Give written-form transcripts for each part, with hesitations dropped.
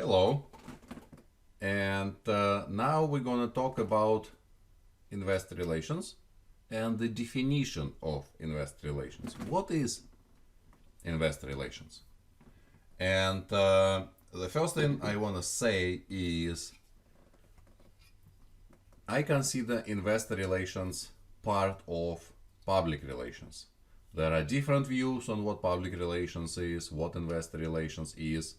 Hello, and now we're going to talk about investor relations and the definition of investor relations. What is investor relations? And the first thing I want to say is I consider investor relations part of public relations. There are different views on what public relations is, what investor relations is.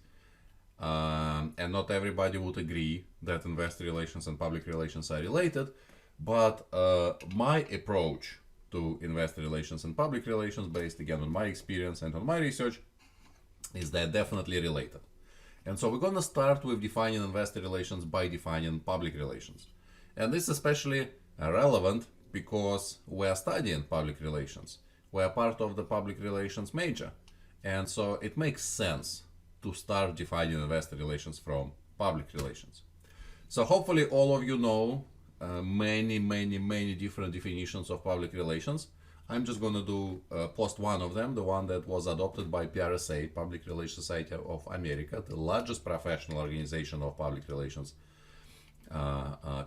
And not everybody would agree that investor relations and public relations are related, but my approach to investor relations and public relations, based again on my experience and on my research, is they're definitely related. And so we're going to start with defining investor relations by defining public relations. And this is especially relevant because we are studying public relations. We are part of the public relations major. And so it makes sense to start defining investor relations from public relations. So hopefully all of you know many different definitions of public relations. I'm just going to do post one of them, the one that was adopted by PRSA, Public Relations Society of America, the largest professional organization of public relations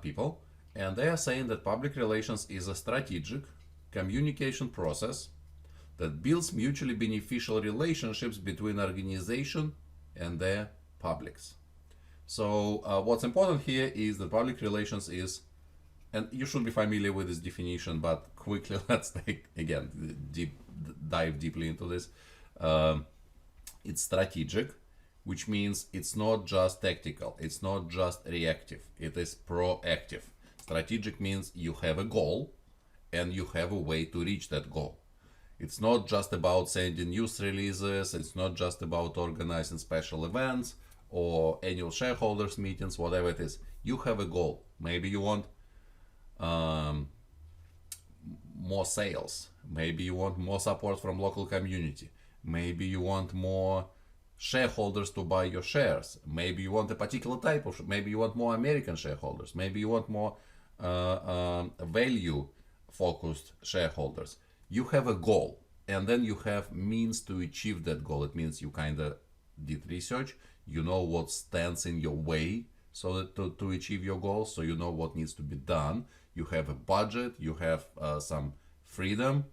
people. And they are saying that public relations is a strategic communication process that builds mutually beneficial relationships between organization and their publics. So what's important here is that public relations is, and you should be familiar with this definition, but quickly let's take again dive deeply into this. It's strategic, which means it's not just tactical, it's not just reactive, it is proactive. Strategic means you have a goal and you have a way to reach that goal. It's not just about sending news releases, it's not just about organizing special events or annual shareholders meetings, whatever it is. You have a goal. Maybe you want more sales. Maybe you want more support from local community. Maybe you want more shareholders to buy your shares. Maybe you want a particular type of, maybe you want more American shareholders. Maybe you want more value focused shareholders. You have a goal, and then you have means to achieve that goal. It means you kind of did research, you know what stands in your way so that to achieve your goal, so you know what needs to be done. You have a budget, you have some freedom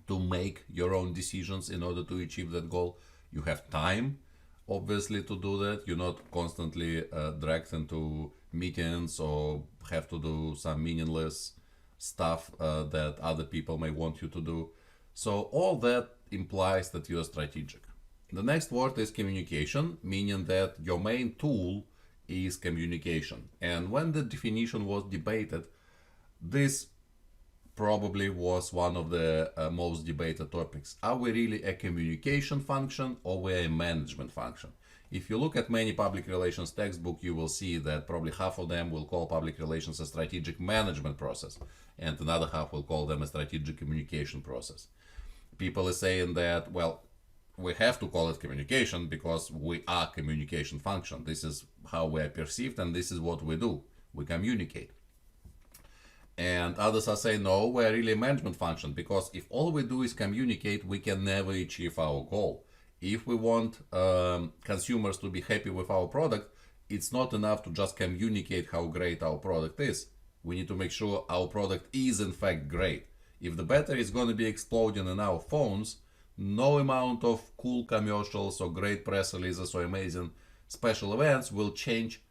to make your own decisions in order to achieve that goal. You have time, obviously, to do that. You're not constantly dragged into meetings or have to do some meaningless stuff that other people may want you to do. So all that implies that you are strategic. The next word is communication, meaning that your main tool is communication. And when the definition was debated, this probably was one of the most debated topics. Are we really a communication function or we are a management function? If you look at many public relations textbooks, you will see that probably half of them will call public relations a strategic management process, and another half will call them a strategic communication process. People are saying that, well, we have to call it communication because we are communication function. This is how we are perceived and this is what we do. We communicate. And others are saying, no, we're really a management function because if all we do is communicate, we can never achieve our goal. If we want consumers to be happy with our product, it's not enough to just communicate how great our product is. We need to make sure our product is in fact great. If the battery is going to be exploding in our phones, no amount of cool commercials or great press releases or amazing special events will change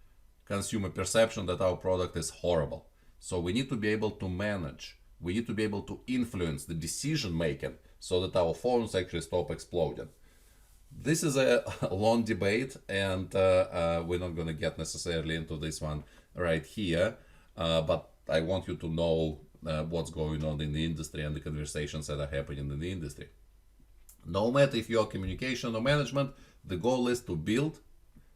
consumer perception that our product is horrible. So we need to be able to manage, we need to be able to influence the decision making so that our phones actually stop exploding. This is a long debate, and we're not going to get necessarily into this one right here, but I want you to know what's going on in the industry and the conversations that are happening in the industry. No matter if you're communication or management, the goal is to build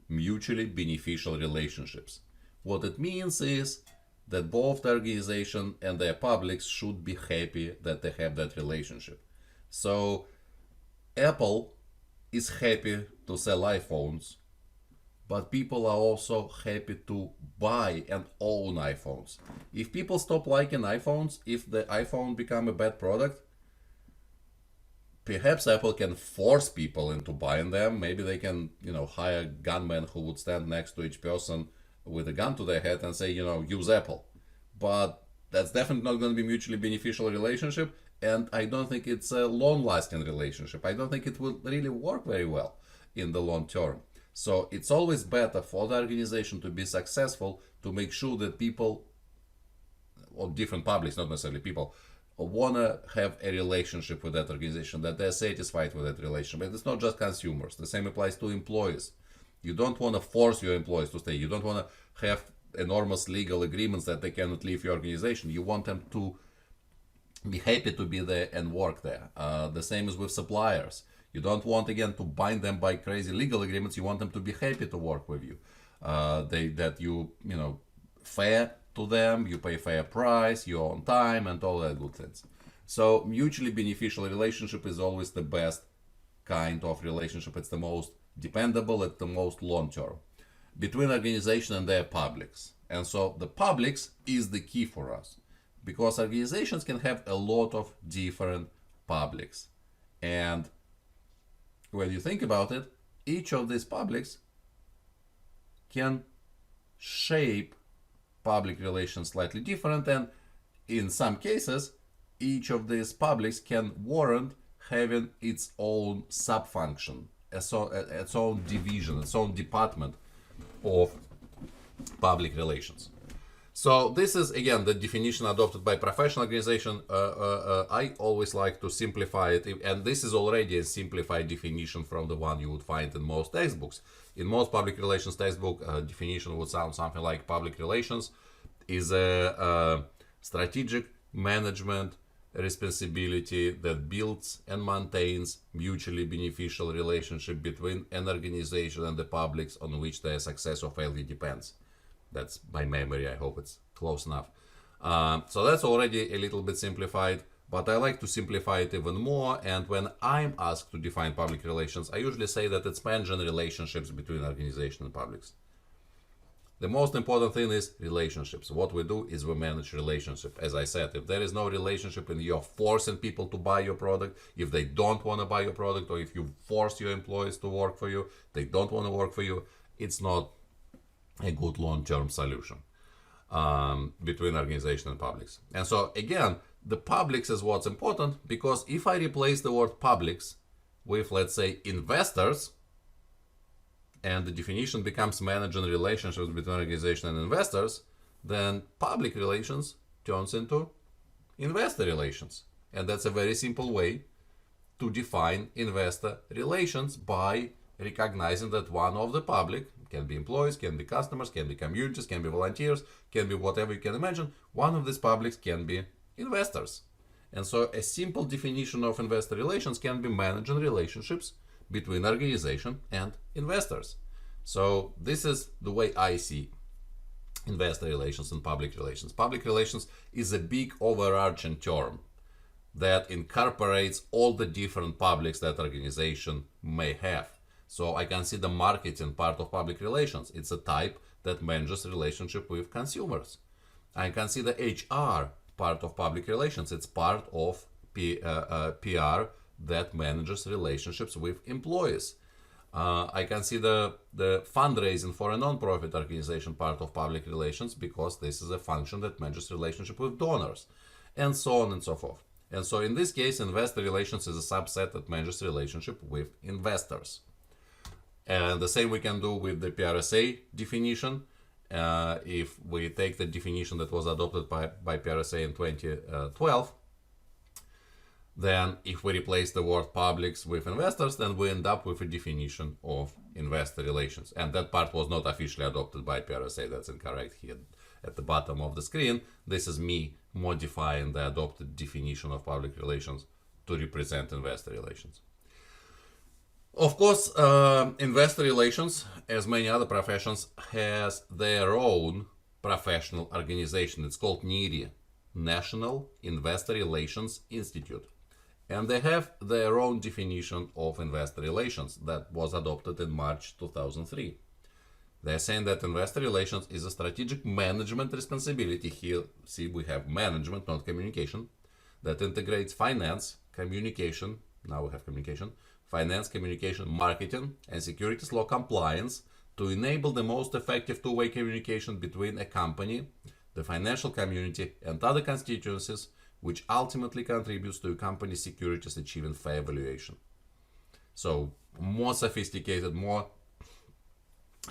mutually beneficial relationships. What it means is that both the organization and their publics should be happy that they have that relationship. So Apple is happy to sell iPhones, but people are also happy to buy and own iPhones. If people stop liking iPhones, if the iPhone become a bad product, perhaps Apple can force people into buying them. Maybe they can, hire gunmen who would stand next to each person with a gun to their head and say, use Apple. But that's definitely not going to be mutually beneficial relationship, and I don't think it's a long-lasting relationship. I don't think it will really work very well in the long term. So it's always better for the organization to be successful to make sure that people, or different publics, not necessarily people, want to have a relationship with that organization, that they're satisfied with that relationship. And it's not just consumers. The same applies to employees. You don't want to force your employees to stay. You don't want to have enormous legal agreements that they cannot leave your organization. You want them to be happy to be there and work there. The same is with suppliers. You don't want, again, to bind them by crazy legal agreements. You want them to be happy to work with you. Fair to them, you pay fair price, you're on time, and all that good things. So mutually beneficial relationship is always the best kind of relationship. It's the most dependable, it's the most long term between organization and their publics. And so the publics is the key for us, because organizations can have a lot of different publics. And when you think about it, each of these publics can shape public relations slightly different, and in some cases each of these publics can warrant having its own sub-function, its own division, its own department of public relations. So this is, again, the definition adopted by professional organization. I always like to simplify it, and this is already a simplified definition from the one you would find in most textbooks. In most public relations textbook, definition would sound something like: public relations is a strategic management responsibility that builds and maintains mutually beneficial relationship between an organization and the publics on which their success or failure depends. That's by memory, I hope it's close enough. So that's already a little bit simplified, but I like to simplify it even more. And when I'm asked to define public relations, I usually say that it's managing relationships between organization and publics. The most important thing is relationships. What we do is we manage relationship. As I said, if there is no relationship and you're forcing people to buy your product, if they don't want to buy your product, or if you force your employees to work for you, they don't want to work for you, it's not a good long-term solution between organization and publics. And so again, the publics is what's important, because if I replace the word publics with, let's say, investors, and the definition becomes managing relationships between organization and investors, then public relations turns into investor relations. And that's a very simple way to define investor relations, by recognizing that one of the public, can be employees, can be customers, can be communities, can be volunteers, can be whatever you can imagine, one of these publics can be investors. And so a simple definition of investor relations can be managing relationships between organization and investors. So this is the way I see investor relations and public relations. Public relations is a big overarching term that incorporates all the different publics that organization may have. So I consider marketing part of public relations. It's a type that manages relationship with consumers. I consider HR part of public relations. It's part of PR that manages relationships with employees. I consider the fundraising for a non-profit organization part of public relations, because this is a function that manages relationship with donors, and so on and so forth. And so in this case, investor relations is a subset that manages relationship with investors. And the same we can do with the PRSA definition. If we take the definition that was adopted by PRSA in 2012, then if we replace the word publics with investors, then we end up with a definition of investor relations. And that part was not officially adopted by PRSA. That's incorrect here at the bottom of the screen. This is me modifying the adopted definition of public relations to represent investor relations. Of course, investor relations, as many other professions, has their own professional organization. It's called NIRI, National Investor Relations Institute. And they have their own definition of investor relations that was adopted in March 2003. They're saying that investor relations is a strategic management responsibility. Here, see, we have management, not communication, that integrates finance, communication, now we have communication, finance, communication, marketing, and securities law compliance to enable the most effective two-way communication between a company, the financial community, and other constituencies, which ultimately contributes to a company's securities achieving fair valuation. So more sophisticated, more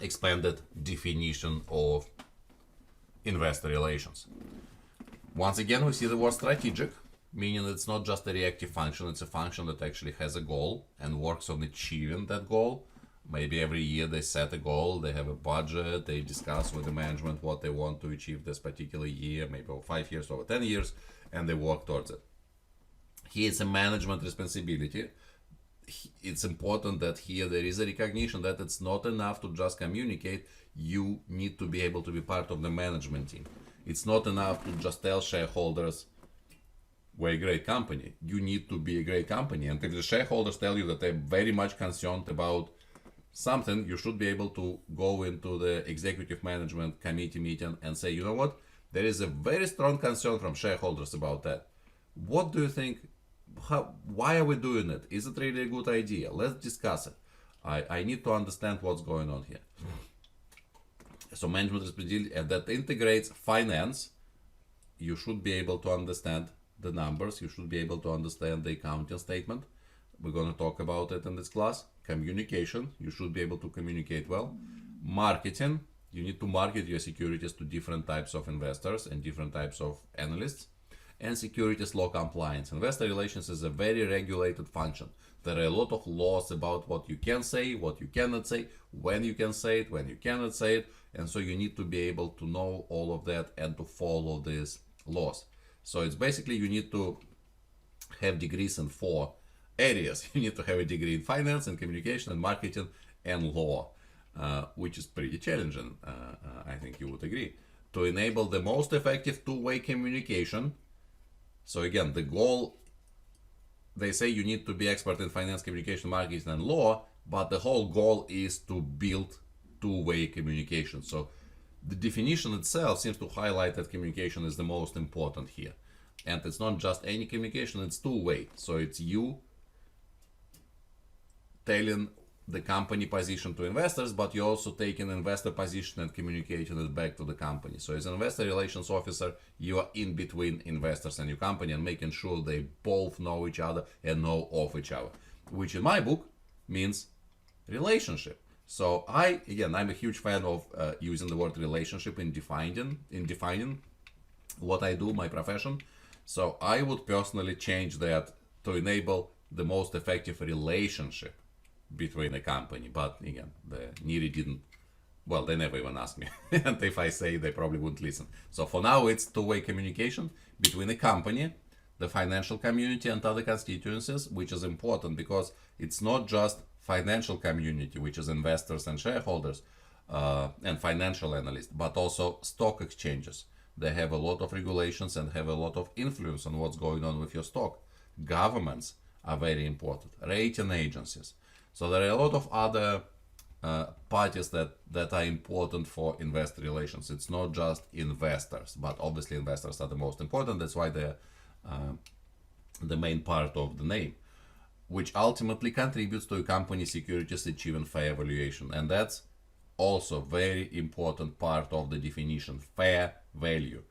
expanded definition of investor relations. Once again, we see the word strategic, meaning it's not just a reactive function, it's a function that actually has a goal and works on achieving that goal. Maybe every year they set a goal, they have a budget, they discuss with the management what they want to achieve this particular year, maybe over 5 years, over 10 years, and they work towards it. Here it's a management responsibility. It's important that here there is a recognition that it's not enough to just communicate. You need to be able to be part of the management team. It's not enough to just tell shareholders we're a great company. You need to be a great company. And if the shareholders tell you that they're very much concerned about something, you should be able to go into the executive management committee meeting and say, you know what, there is a very strong concern from shareholders about that. What do you think? Why are we doing it? Is it really a good idea? Let's discuss it. I need to understand what's going on here. So management responsibility, and that integrates finance. You should be able to understand the numbers. You should be able to understand the accounting statement. We're going to talk about it in this class. Communication. You should be able to communicate well. Marketing. You need to market your securities to different types of investors and different types of analysts. And securities law compliance. Investor relations is a very regulated function. There are a lot of laws about what you can say, what you cannot say, when you can say it, when you cannot say it. And so you need to be able to know all of that and to follow these laws. So it's basically you need to have degrees in 4 areas. You need to have a degree in finance and communication and marketing and law, which is pretty challenging, I think you would agree. To enable the most effective two-way communication. So again, the goal, they say you need to be expert in finance, communication, marketing, and law, but the whole goal is to build two-way communication. So the definition itself seems to highlight that communication is the most important here. And it's not just any communication, it's two-way. So it's you telling the company position to investors, but you also take an investor position and communicating it back to the company. So as an investor relations officer, you are in between investors and your company and making sure they both know each other and know of each other, which in my book means relationship. So I'm a huge fan of using the word relationship in defining what I do, my profession. So I would personally change that to enable the most effective relationship between a company. But again, the NERI didn't, well, they never even asked me. And if I say, they probably wouldn't listen. So for now, it's two-way communication between a company, the financial community, and other constituencies, which is important because it's not just financial community, which is investors and shareholders and financial analysts, but also stock exchanges. They have a lot of regulations and have a lot of influence on what's going on with your stock. Governments are very important, rating agencies. So there are a lot of other parties that are important for investor relations. It's not just investors, but obviously investors are the most important. That's why they're the main part of the name, which ultimately contributes to a company's securities achieving fair valuation. And that's also very important part of the definition, fair value.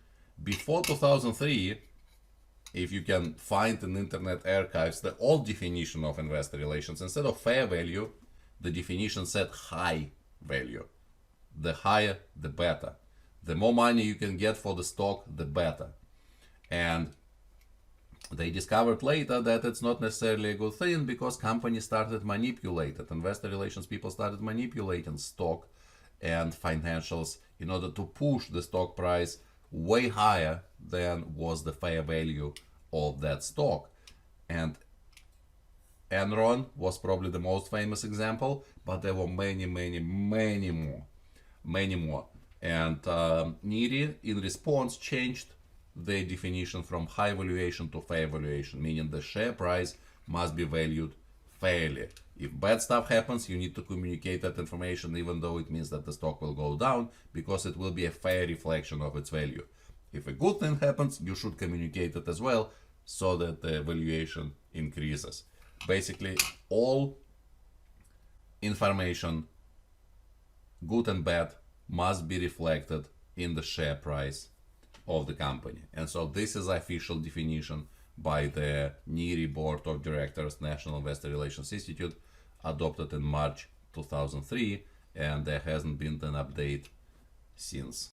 Before 2003, if you can find in internet archives the old definition of investor relations, instead of fair value, the definition said high value. The higher, the better. The more money you can get for the stock, the better. And they discovered later that it's not necessarily a good thing because companies started manipulating, investor relations people started manipulating stock and financials in order to push the stock price way higher than was the fair value of that stock. And Enron was probably the most famous example, but there were many more. And NERI, in response, changed the definition from high valuation to fair valuation, meaning the share price must be valued fairly. If bad stuff happens, you need to communicate that information, even though it means that the stock will go down, because it will be a fair reflection of its value. If a good thing happens, you should communicate it as well, so that the valuation increases. basically all information, good and bad, must be reflected in the share price of the company. And so this is official definition by the NIRI Board of Directors, National Investor Relations Institute, adopted in March 2003, and there hasn't been an update since.